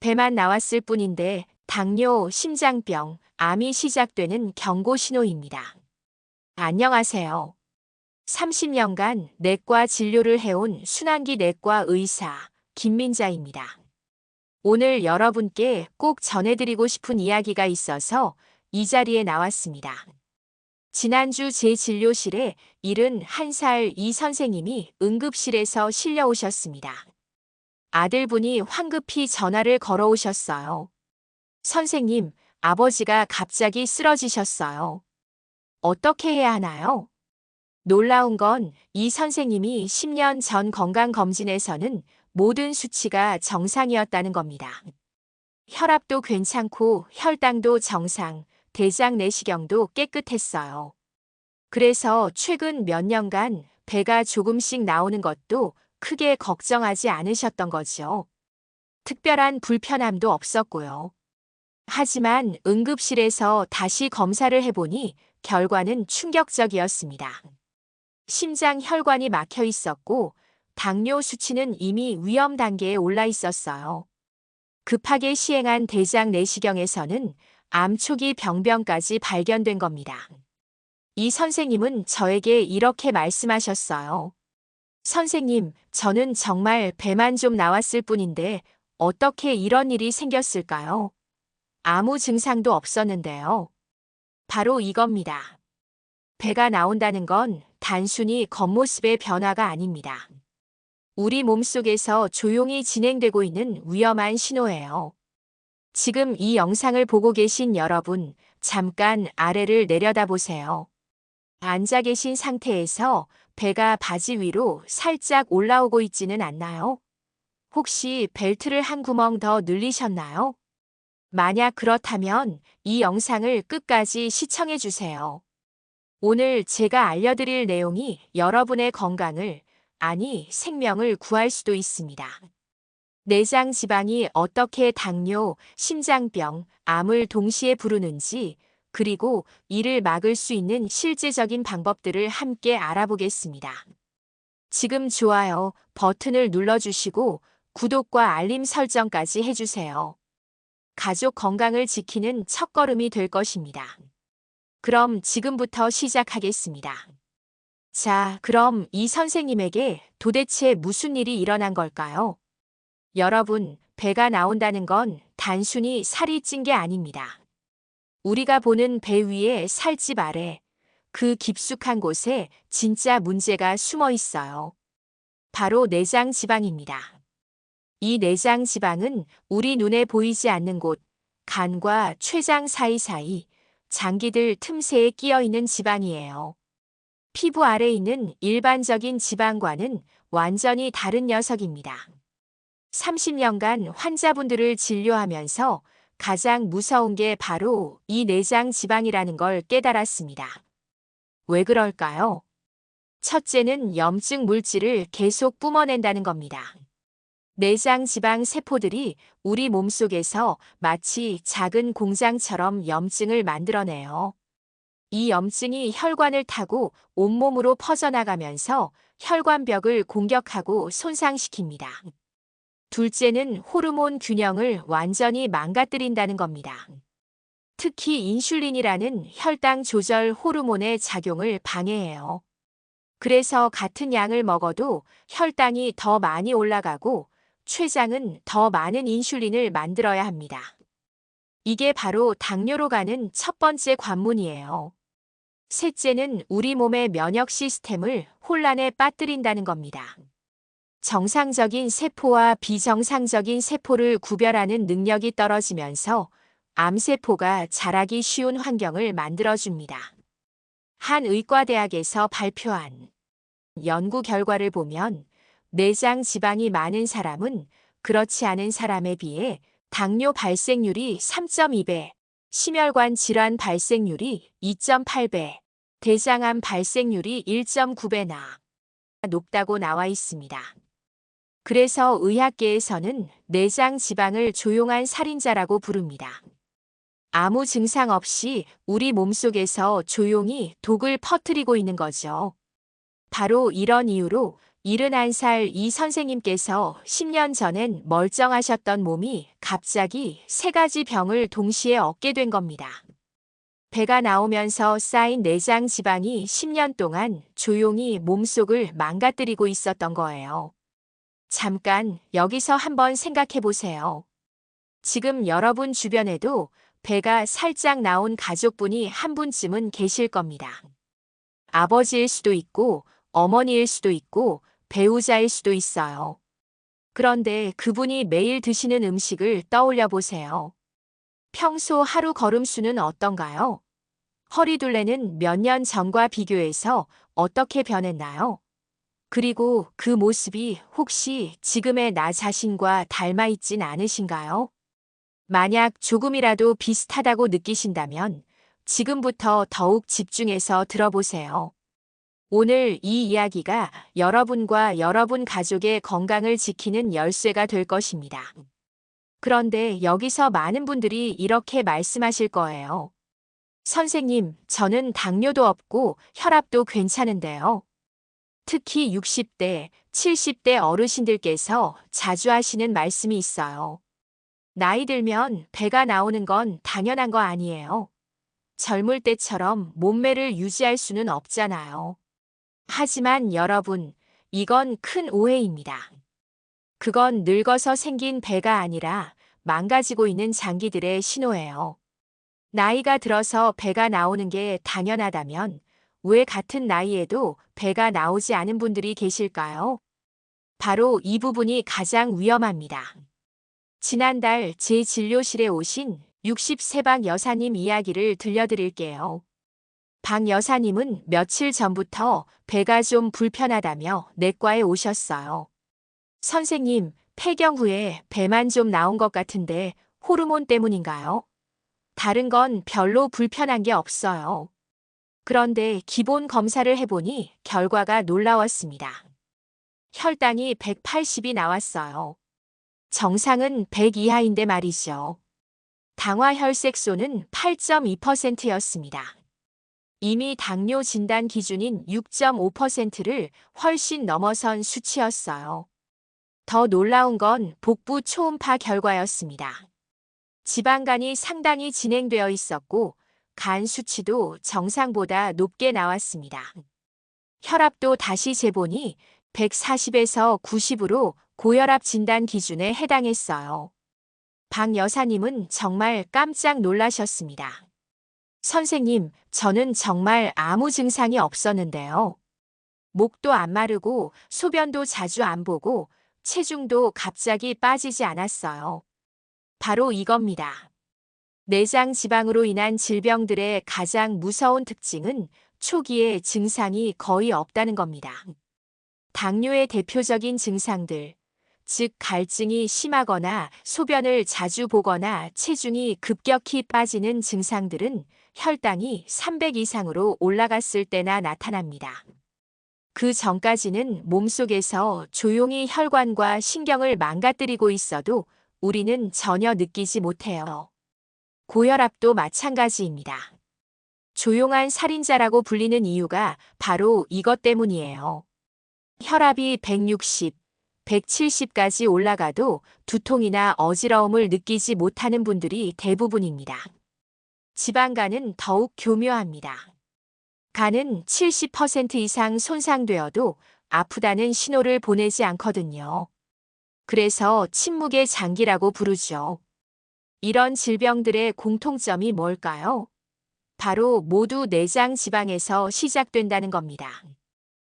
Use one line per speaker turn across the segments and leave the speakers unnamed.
배만 나왔을 뿐인데 당뇨, 심장병, 암이 시작되는 경고 신호입니다. 안녕하세요. 30년간 내과 진료를 해온 순환기 내과 의사 김민자입니다. 오늘 여러분께 꼭 전해드리고 싶은 이야기가 있어서 이 자리에 나왔습니다. 지난주 제 진료실에 71살 이 선생님이 응급실에서 실려 오셨습니다. 아들분이 황급히 전화를 걸어오셨어요. 선생님, 아버지가 갑자기 쓰러지셨어요. 어떻게 해야 하나요? 놀라운 건 이 선생님이 10년 전 건강검진에서는 모든 수치가 정상이었다는 겁니다. 혈압도 괜찮고 혈당도 정상, 대장 내시경도 깨끗했어요. 그래서 최근 몇 년간 배가 조금씩 나오는 것도 크게 걱정하지 않으셨던 거죠. 특별한 불편함도 없었고요. 하지만 응급실에서 다시 검사를 해보니 결과는 충격적이었습니다. 심장 혈관이 막혀 있었고 당뇨 수치는 이미 위험 단계에 올라 있었어요. 급하게 시행한 대장 내시경에서는 암 초기 병변까지 발견된 겁니다. 이 선생님은 저에게 이렇게 말씀하셨어요. 선생님, 저는 정말 배만 좀 나왔을 뿐인데 어떻게 이런 일이 생겼을까요? 아무 증상도 없었는데요. 바로 이겁니다. 배가 나온다는 건 단순히 겉모습의 변화가 아닙니다. 우리 몸속에서 조용히 진행되고 있는 위험한 신호예요. 지금 이 영상을 보고 계신 여러분, 잠깐 아래를 내려다보세요. 앉아 계신 상태에서 배가 바지 위로 살짝 올라오고 있지는 않나요? 혹시 벨트를 한 구멍 더 늘리셨나요? 만약 그렇다면 이 영상을 끝까지 시청해 주세요. 오늘 제가 알려드릴 내용이 여러분의 건강을, 아니 생명을 구할 수도 있습니다. 내장 지방이 어떻게 당뇨, 심장병, 암을 동시에 부르는지, 그리고 이를 막을 수 있는 실제적인 방법들을 함께 알아보겠습니다. 지금 좋아요 버튼을 눌러주시고 구독과 알림 설정까지 해주세요. 가족 건강을 지키는 첫걸음이 될 것입니다. 그럼 지금부터 시작하겠습니다. 자, 그럼 이 선생님에게 도대체 무슨 일이 일어난 걸까요? 여러분, 배가 나온다는 건 단순히 살이 찐 게 아닙니다. 우리가 보는 배 위에 살집 아래, 그 깊숙한 곳에 진짜 문제가 숨어 있어요. 바로 내장 지방입니다. 이 내장 지방은 우리 눈에 보이지 않는 곳, 간과 췌장 사이사이, 장기들 틈새에 끼어 있는 지방이에요. 피부 아래에 있는 일반적인 지방과는 완전히 다른 녀석입니다. 30년간 환자분들을 진료하면서 가장 무서운 게 바로 이 내장 지방이라는 걸 깨달았습니다. 왜 그럴까요? 첫째는 염증 물질을 계속 뿜어낸다는 겁니다. 내장 지방 세포들이 우리 몸속에서 마치 작은 공장처럼 염증을 만들어내요. 이 염증이 혈관을 타고 온몸으로 퍼져나가면서 혈관벽을 공격하고 손상시킵니다. 둘째는 호르몬 균형을 완전히 망가뜨린다는 겁니다. 특히 인슐린이라는 혈당 조절 호르몬의 작용을 방해해요. 그래서 같은 양을 먹어도 혈당이 더 많이 올라가고 췌장은 더 많은 인슐린을 만들어야 합니다. 이게 바로 당뇨로 가는 첫 번째 관문이에요. 셋째는 우리 몸의 면역 시스템을 혼란에 빠뜨린다는 겁니다. 정상적인 세포와 비정상적인 세포를 구별하는 능력이 떨어지면서 암세포가 자라기 쉬운 환경을 만들어줍니다. 한 의과대학에서 발표한 연구 결과를 보면 내장 지방이 많은 사람은 그렇지 않은 사람에 비해 당뇨 발생률이 3.2배, 심혈관 질환 발생률이 2.8배, 대장암 발생률이 1.9배나 높다고 나와 있습니다. 그래서 의학계에서는 내장 지방을 조용한 살인자라고 부릅니다. 아무 증상 없이 우리 몸속에서 조용히 독을 퍼뜨리고 있는 거죠. 바로 이런 이유로 71살 이 선생님께서 10년 전엔 멀쩡하셨던 몸이 갑자기 세 가지 병을 동시에 얻게 된 겁니다. 배가 나오면서 쌓인 내장 지방이 10년 동안 조용히 몸속을 망가뜨리고 있었던 거예요. 잠깐 여기서 한번 생각해 보세요. 지금 여러분 주변에도 배가 살짝 나온 가족분이 한 분쯤은 계실 겁니다. 아버지일 수도 있고, 어머니일 수도 있고, 배우자일 수도 있어요. 그런데 그분이 매일 드시는 음식을 떠올려 보세요. 평소 하루 걸음수는 어떤가요? 허리둘레는 몇 년 전과 비교해서 어떻게 변했나요? 그리고 그 모습이 혹시 지금의 나 자신과 닮아 있진 않으신가요? 만약 조금이라도 비슷하다고 느끼신다면 지금부터 더욱 집중해서 들어보세요. 오늘 이 이야기가 여러분과 여러분 가족의 건강을 지키는 열쇠가 될 것입니다. 그런데 여기서 많은 분들이 이렇게 말씀하실 거예요. 선생님, 저는 당뇨도 없고 혈압도 괜찮은데요. 특히 60대, 70대 어르신들께서 자주 하시는 말씀이 있어요. 나이 들면 배가 나오는 건 당연한 거 아니에요. 젊을 때처럼 몸매를 유지할 수는 없잖아요. 하지만 여러분, 이건 큰 오해입니다. 그건 늙어서 생긴 배가 아니라 망가지고 있는 장기들의 신호예요. 나이가 들어서 배가 나오는 게 당연하다면 왜 같은 나이에도 배가 나오지 않은 분들이 계실까요? 바로 이 부분이 가장 위험합니다. 지난달 제 진료실에 오신 60세 박 여사님 이야기를 들려드릴게요. 박 여사님은 며칠 전부터 배가 좀 불편하다며 내과에 오셨어요. 선생님, 폐경 후에 배만 좀 나온 것 같은데 호르몬 때문인가요? 다른 건 별로 불편한 게 없어요. 그런데 기본 검사를 해보니 결과가 놀라웠습니다. 혈당이 180이 나왔어요. 정상은 100 이하인데 말이죠. 당화혈색소는 8.2%였습니다. 이미 당뇨 진단 기준인 6.5%를 훨씬 넘어선 수치였어요. 더 놀라운 건 복부 초음파 결과였습니다. 지방간이 상당히 진행되어 있었고 간 수치도 정상보다 높게 나왔습니다. 혈압도 다시 재보니 140에서 90으로 고혈압 진단 기준에 해당했어요. 박 여사님은 정말 깜짝 놀라셨습니다. 선생님, 저는 정말 아무 증상이 없었는데요. 목도 안 마르고 소변도 자주 안 보고 체중도 갑자기 빠지지 않았어요. 바로 이겁니다. 내장 지방으로 인한 질병들의 가장 무서운 특징은 초기에 증상이 거의 없다는 겁니다. 당뇨의 대표적인 증상들, 즉 갈증이 심하거나 소변을 자주 보거나 체중이 급격히 빠지는 증상들은 혈당이 300 이상으로 올라갔을 때나 나타납니다. 그 전까지는 몸속에서 조용히 혈관과 신경을 망가뜨리고 있어도 우리는 전혀 느끼지 못해요. 고혈압도 마찬가지입니다. 조용한 살인자라고 불리는 이유가 바로 이것 때문이에요. 혈압이 160, 170까지 올라가도 두통이나 어지러움을 느끼지 못하는 분들이 대부분입니다. 지방간은 더욱 교묘합니다. 간은 70% 이상 손상되어도 아프다는 신호를 보내지 않거든요. 그래서 침묵의 장기라고 부르죠. 이런 질병들의 공통점이 뭘까요? 바로 모두 내장 지방에서 시작된다는 겁니다.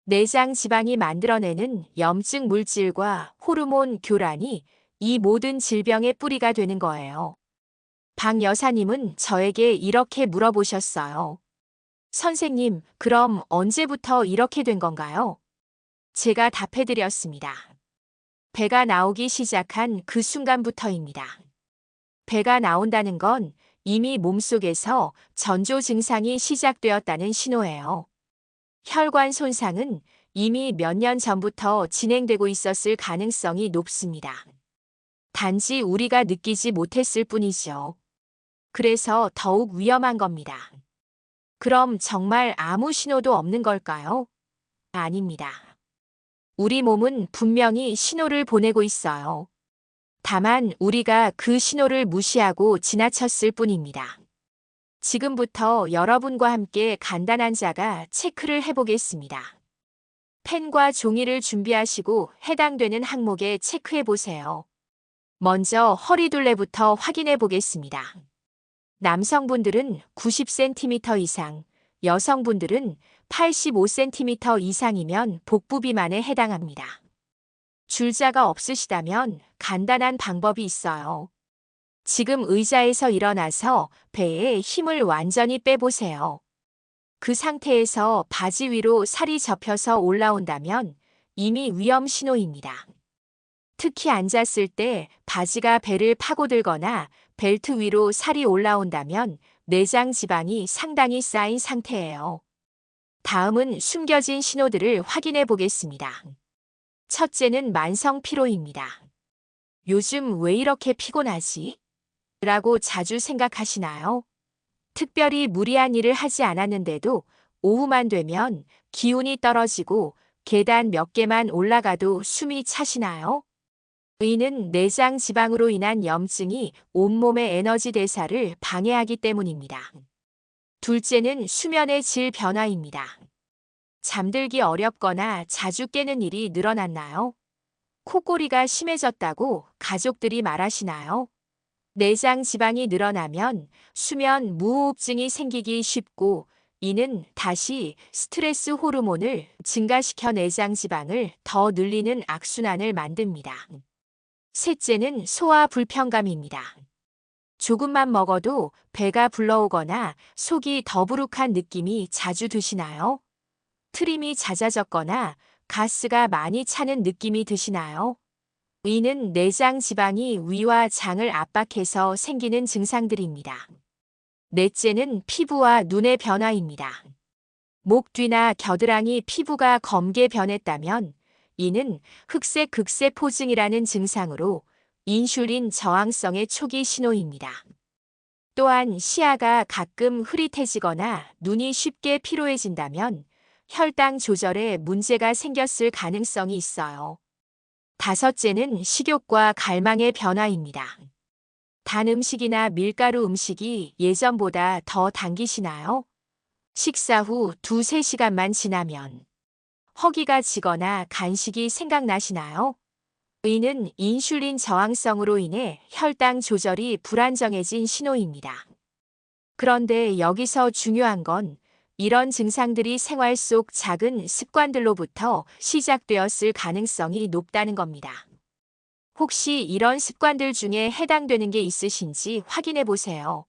내장 지방이 만들어내는 염증 물질과 호르몬 교란이 이 모든 질병의 뿌리가 되는 거예요. 박 여사님은 저에게 이렇게 물어보셨어요. 선생님, 그럼 언제부터 이렇게 된 건가요? 제가 답해드렸습니다. 배가 나오기 시작한 그 순간부터입니다. 배가 나온다는 건 이미 몸속에서 전조 증상이 시작되었다는 신호예요. 혈관 손상은 이미 몇 년 전부터 진행되고 있었을 가능성이 높습니다. 단지 우리가 느끼지 못했을 뿐이죠. 그래서 더욱 위험한 겁니다. 그럼 정말 아무 신호도 없는 걸까요? 아닙니다. 우리 몸은 분명히 신호를 보내고 있어요. 다만 우리가 그 신호를 무시하고 지나쳤을 뿐입니다. 지금부터 여러분과 함께 간단한 자가 체크를 해보겠습니다. 펜과 종이를 준비하시고 해당되는 항목에 체크해 보세요. 먼저 허리둘레부터 확인해 보겠습니다. 남성분들은 90cm 이상, 여성분들은 85cm 이상이면 복부 비만에 해당합니다. 줄자가 없으시다면 간단한 방법이 있어요. 지금 의자에서 일어나서 배에 힘을 완전히 빼보세요. 그 상태에서 바지 위로 살이 접혀서 올라온다면 이미 위험 신호입니다. 특히 앉았을 때 바지가 배를 파고들거나 벨트 위로 살이 올라온다면 내장 지방이 상당히 쌓인 상태예요. 다음은 숨겨진 신호들을 확인해 보겠습니다. 첫째는 만성 피로입니다. 요즘 왜 이렇게 피곤하지? 라고 자주 생각하시나요? 특별히 무리한 일을 하지 않았는데도 오후만 되면 기운이 떨어지고 계단 몇 개만 올라가도 숨이 차시나요? 이는 내장 지방으로 인한 염증이 온몸의 에너지 대사를 방해하기 때문입니다. 둘째는 수면의 질 변화입니다. 잠들기 어렵거나 자주 깨는 일이 늘어났나요? 코골이가 심해졌다고 가족들이 말하시나요? 내장 지방이 늘어나면 수면 무호흡증이 생기기 쉽고 이는 다시 스트레스 호르몬을 증가시켜 내장 지방을 더 늘리는 악순환을 만듭니다. 셋째는 소화 불편감입니다. 조금만 먹어도 배가 불러오거나 속이 더부룩한 느낌이 자주 드시나요? 트림이 잦아졌거나 가스가 많이 차는 느낌이 드시나요? 이는 내장 지방이 위와 장을 압박해서 생기는 증상들입니다. 넷째는 피부와 눈의 변화입니다. 목 뒤나 겨드랑이 피부가 검게 변했다면 이는 흑색 극세포증이라는 증상으로 인슐린 저항성의 초기 신호입니다. 또한 시야가 가끔 흐릿해지거나 눈이 쉽게 피로해진다면 혈당 조절에 문제가 생겼을 가능성이 있어요. 다섯째는 식욕과 갈망의 변화입니다. 단 음식이나 밀가루 음식이 예전보다 더 당기시나요? 식사 후 2~3시간만 지나면 허기가 지거나 간식이 생각나시나요? 이는 인슐린 저항성으로 인해 혈당 조절이 불안정해진 신호입니다. 그런데 여기서 중요한 건 이런 증상들이 생활 속 작은 습관들로부터 시작되었을 가능성이 높다는 겁니다. 혹시 이런 습관들 중에 해당되는 게 있으신지 확인해 보세요.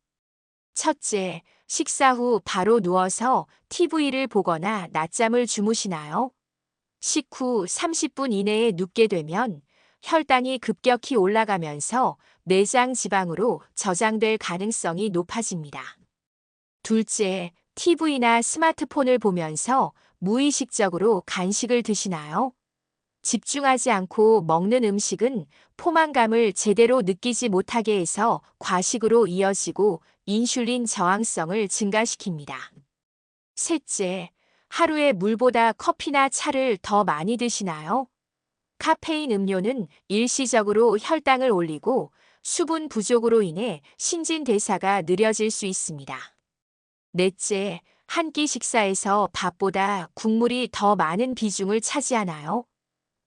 첫째, 식사 후 바로 누워서 TV를 보거나 낮잠을 주무시나요? 식후 30분 이내에 눕게 되면 혈당이 급격히 올라가면서 내장 지방으로 저장될 가능성이 높아집니다. 둘째, TV나 스마트폰을 보면서 무의식적으로 간식을 드시나요? 집중하지 않고 먹는 음식은 포만감을 제대로 느끼지 못하게 해서 과식으로 이어지고 인슐린 저항성을 증가시킵니다. 셋째, 하루에 물보다 커피나 차를 더 많이 드시나요? 카페인 음료는 일시적으로 혈당을 올리고 수분 부족으로 인해 신진대사가 느려질 수 있습니다. 넷째, 한 끼 식사에서 밥보다 국물이 더 많은 비중을 차지하나요?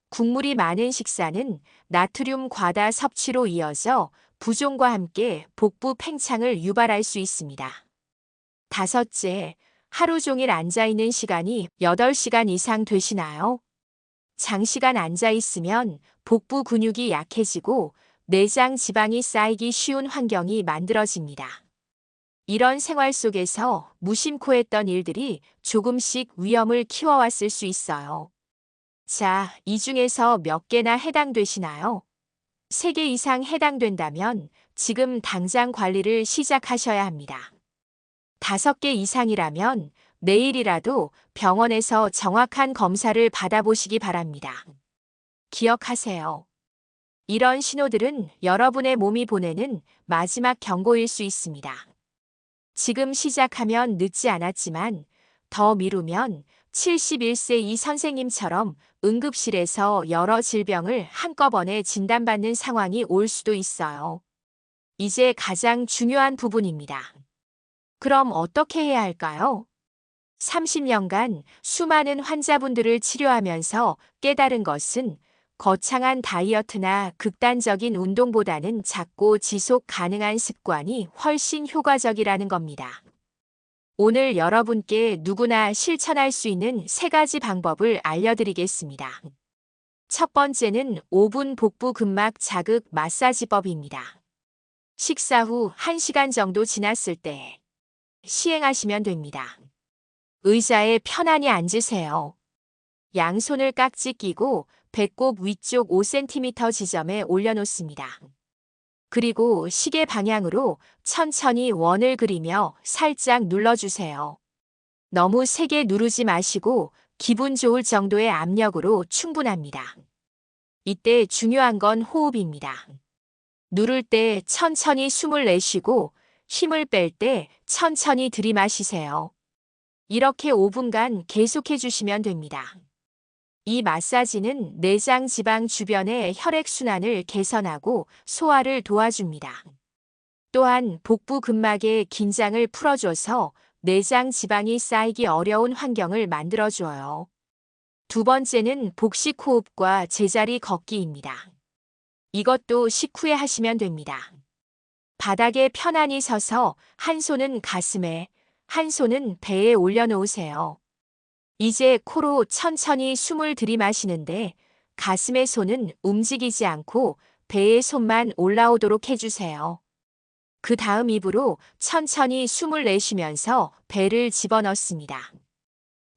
국물이 많은 식사는 나트륨 과다 섭취로 이어져 부종과 함께 복부 팽창을 유발할 수 있습니다. 다섯째, 하루 종일 앉아있는 시간이 8시간 이상 되시나요? 장시간 앉아있으면 복부 근육이 약해지고 내장 지방이 쌓이기 쉬운 환경이 만들어집니다. 이런 생활 속에서 무심코 했던 일들이 조금씩 위험을 키워왔을 수 있어요. 자, 이 중에서 몇 개나 해당되시나요? 3개 이상 해당된다면 지금 당장 관리를 시작하셔야 합니다. 5개 이상이라면 내일이라도 병원에서 정확한 검사를 받아보시기 바랍니다. 기억하세요. 이런 신호들은 여러분의 몸이 보내는 마지막 경고일 수 있습니다. 지금 시작하면 늦지 않았지만 더 미루면 71세 이 선생님처럼 응급실에서 여러 질병을 한꺼번에 진단받는 상황이 올 수도 있어요. 이제 가장 중요한 부분입니다. 그럼 어떻게 해야 할까요? 30년간 수많은 환자분들을 치료하면서 깨달은 것은 거창한 다이어트나 극단적인 운동보다는 작고 지속 가능한 습관이 훨씬 효과적이라는 겁니다. 오늘 여러분께 누구나 실천할 수 있는 3가지 방법을 알려드리겠습니다. 첫 번째는 5분 복부 근막 자극 마사지법입니다. 식사 후 1시간 정도 지났을 때 시행하시면 됩니다. 의자에 편안히 앉으세요. 양손을 깍지 끼고 배꼽 위쪽 5cm 지점에 올려놓습니다. 그리고 시계 방향으로 천천히 원을 그리며 살짝 눌러주세요. 너무 세게 누르지 마시고 기분 좋을 정도의 압력으로 충분합니다. 이때 중요한 건 호흡입니다. 누를 때 천천히 숨을 내쉬고 힘을 뺄 때 천천히 들이마시세요. 이렇게 5분간 계속해 주시면 됩니다. 이 마사지는 내장 지방 주변의 혈액순환을 개선하고 소화를 도와줍니다. 또한 복부 근막의 긴장을 풀어줘서 내장 지방이 쌓이기 어려운 환경을 만들어줘요. 두 번째는 복식 호흡과 제자리 걷기입니다. 이것도 식후에 하시면 됩니다. 바닥에 편안히 서서 한 손은 가슴에, 한 손은 배에 올려놓으세요. 이제 코로 천천히 숨을 들이마시는데 가슴의 손은 움직이지 않고 배의 손만 올라오도록 해주세요. 그 다음 입으로 천천히 숨을 내쉬면서 배를 집어넣습니다.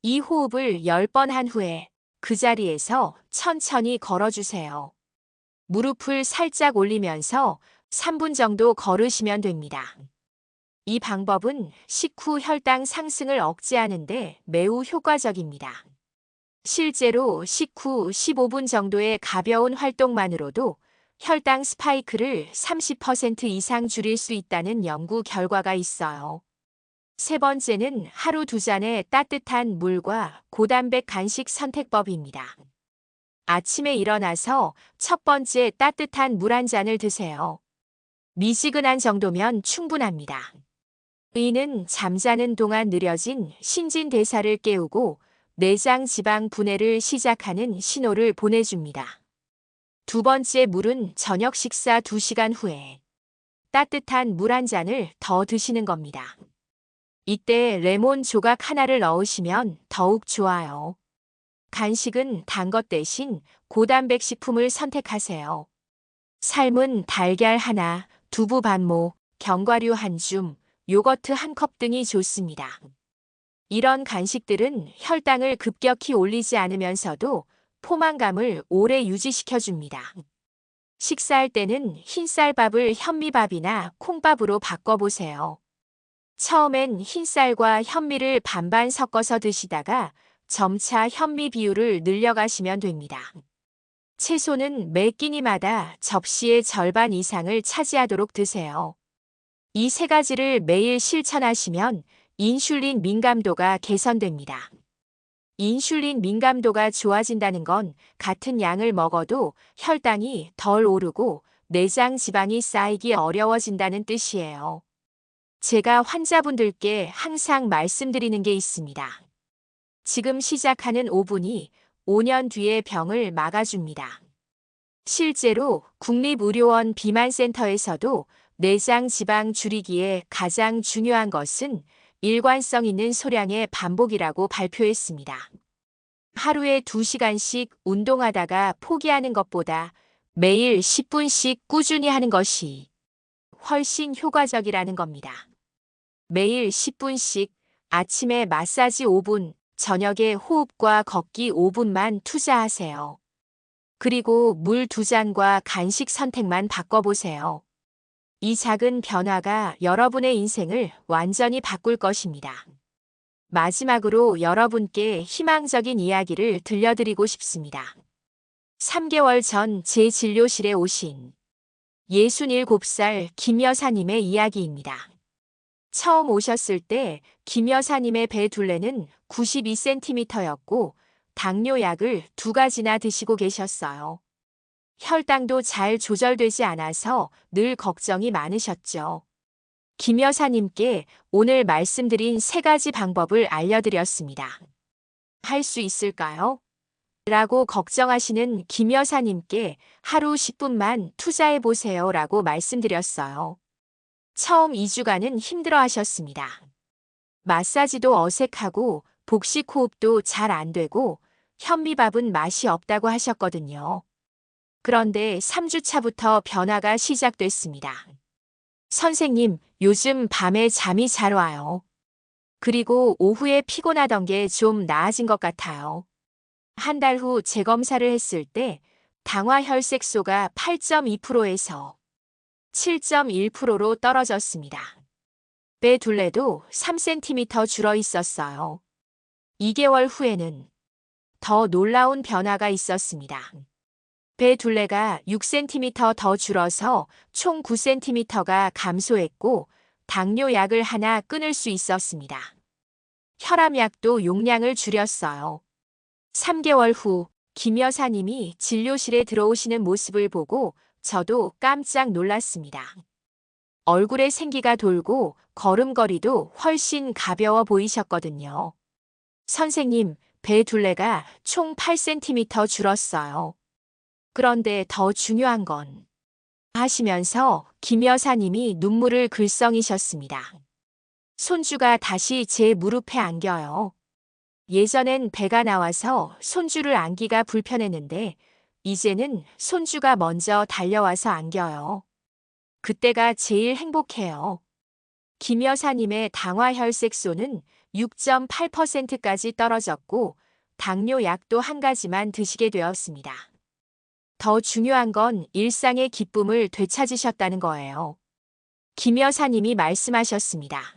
이 호흡을 10번 한 후에 그 자리에서 천천히 걸어주세요. 무릎을 살짝 올리면서 3분 정도 걸으시면 됩니다. 이 방법은 식후 혈당 상승을 억제하는데 매우 효과적입니다. 실제로 식후 15분 정도의 가벼운 활동만으로도 혈당 스파이크를 30% 이상 줄일 수 있다는 연구 결과가 있어요. 세 번째는 하루 2잔의 따뜻한 물과 고단백 간식 선택법입니다. 아침에 일어나서 첫 번째 따뜻한 물 한 잔을 드세요. 미지근한 정도면 충분합니다. 이는 잠자는 동안 느려진 신진대사를 깨우고 내장 지방 분해를 시작하는 신호를 보내줍니다. 두 번째 물은 저녁 식사 2시간 후에 따뜻한 물 한 잔을 더 드시는 겁니다. 이때 레몬 조각 하나를 넣으시면 더욱 좋아요. 간식은 단 것 대신 고단백 식품을 선택하세요. 삶은 달걀 하나, 두부 반모, 견과류 한 줌, 요거트 한 컵 등이 좋습니다. 이런 간식들은 혈당을 급격히 올리지 않으면서도 포만감을 오래 유지시켜줍니다. 식사할 때는 흰쌀밥을 현미밥이나 콩밥으로 바꿔보세요. 처음엔 흰쌀과 현미를 반반 섞어서 드시다가 점차 현미 비율을 늘려가시면 됩니다. 채소는 매 끼니마다 접시의 절반 이상을 차지하도록 드세요. 이 3가지를 매일 실천하시면 인슐린 민감도가 개선됩니다. 인슐린 민감도가 좋아진다는 건 같은 양을 먹어도 혈당이 덜 오르고 내장 지방이 쌓이기 어려워진다는 뜻이에요. 제가 환자분들께 항상 말씀드리는 게 있습니다. 지금 시작하는 5분이 5년 뒤에 병을 막아줍니다. 실제로 국립의료원 비만센터에서도 내장 지방 줄이기에 가장 중요한 것은 일관성 있는 소량의 반복이라고 발표했습니다. 하루에 2시간씩 운동하다가 포기하는 것보다 매일 10분씩 꾸준히 하는 것이 훨씬 효과적이라는 겁니다. 매일 10분씩 아침에 마사지 5분, 저녁에 호흡과 걷기 5분만 투자하세요. 그리고 물 2잔과 간식 선택만 바꿔보세요. 이 작은 변화가 여러분의 인생을 완전히 바꿀 것입니다. 마지막으로 여러분께 희망적인 이야기를 들려드리고 싶습니다. 3개월 전 제 진료실에 오신 67살 김 여사님의 이야기입니다. 처음 오셨을 때 김 여사님의 배 둘레는 92cm였고 당뇨약을 2가지나 드시고 계셨어요. 혈당도 잘 조절되지 않아서 늘 걱정이 많으셨죠. 김 여사님께 오늘 말씀드린 3가지 방법을 알려드렸습니다. 할 수 있을까요? 라고 걱정하시는 김 여사님께 하루 10분만 투자해보세요 라고 말씀드렸어요. 처음 2주간은 힘들어 하셨습니다. 마사지도 어색하고 복식 호흡도 잘 안 되고 현미밥은 맛이 없다고 하셨거든요. 그런데 3주차부터 변화가 시작됐습니다. 선생님, 요즘 밤에 잠이 잘 와요. 그리고 오후에 피곤하던 게 좀 나아진 것 같아요. 한 달 후 재검사를 했을 때 당화혈색소가 8.2%에서 7.1%로 떨어졌습니다. 배 둘레도 3cm 줄어 있었어요. 2개월 후에는 더 놀라운 변화가 있었습니다. 배 둘레가 6cm 더 줄어서 총 9cm가 감소했고 당뇨약을 하나 끊을 수 있었습니다. 혈압약도 용량을 줄였어요. 3개월 후 김 여사님이 진료실에 들어오시는 모습을 보고 저도 깜짝 놀랐습니다. 얼굴에 생기가 돌고 걸음걸이도 훨씬 가벼워 보이셨거든요. 선생님, 배 둘레가 총 8cm 줄었어요. 그런데 더 중요한 건 하시면서 김 여사님이 눈물을 글썽이셨습니다. 손주가 다시 제 무릎에 안겨요. 예전엔 배가 나와서 손주를 안기가 불편했는데 이제는 손주가 먼저 달려와서 안겨요. 그때가 제일 행복해요. 김 여사님의 당화혈색소는 6.8%까지 떨어졌고 당뇨약도 1가지만 드시게 되었습니다. 더 중요한 건 일상의 기쁨을 되찾으셨다는 거예요. 김 여사님이 말씀하셨습니다.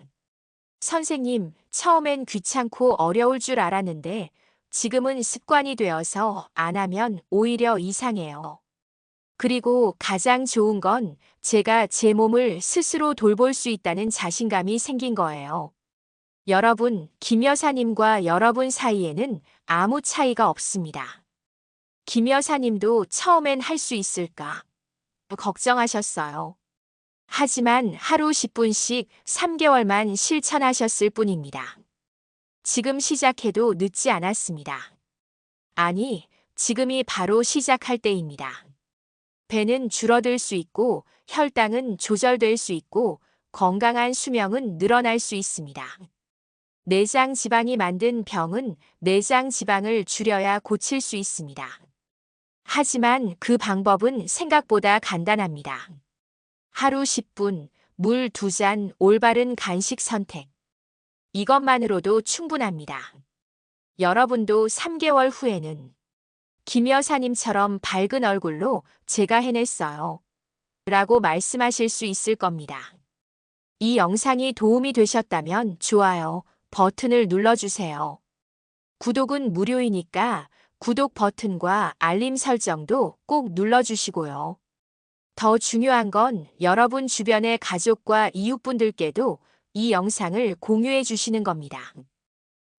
선생님, 처음엔 귀찮고 어려울 줄 알았는데 지금은 습관이 되어서 안 하면 오히려 이상해요. 그리고 가장 좋은 건 제가 제 몸을 스스로 돌볼 수 있다는 자신감이 생긴 거예요. 여러분, 김 여사님과 여러분 사이에는 아무 차이가 없습니다. 김 여사님도 처음엔 할 수 있을까 걱정하셨어요. 하지만 하루 10분씩 3개월만 실천하셨을 뿐입니다. 지금 시작해도 늦지 않았습니다. 아니, 지금이 바로 시작할 때입니다. 배는 줄어들 수 있고 혈당은 조절될 수 있고 건강한 수명은 늘어날 수 있습니다. 내장 지방이 만든 병은 내장 지방을 줄여야 고칠 수 있습니다. 하지만 그 방법은 생각보다 간단합니다. 하루 10분, 물 2잔, 올바른 간식 선택. 이것만으로도 충분합니다. 여러분도 3개월 후에는 김 여사님처럼 밝은 얼굴로 제가 해냈어요. 라고 말씀하실 수 있을 겁니다. 이 영상이 도움이 되셨다면 좋아요 버튼을 눌러주세요. 구독은 무료이니까 구독 버튼과 알림 설정도 꼭 눌러주시고요. 더 중요한 건 여러분 주변의 가족과 이웃분들께도 이 영상을 공유해 주시는 겁니다.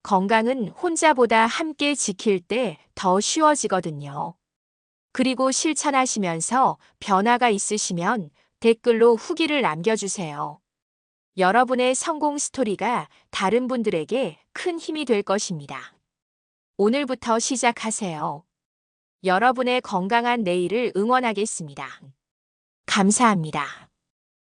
건강은 혼자보다 함께 지킬 때 더 쉬워지거든요. 그리고 실천하시면서 변화가 있으시면 댓글로 후기를 남겨주세요. 여러분의 성공 스토리가 다른 분들에게 큰 힘이 될 것입니다. 오늘부터 시작하세요. 여러분의 건강한 내일을 응원하겠습니다. 감사합니다.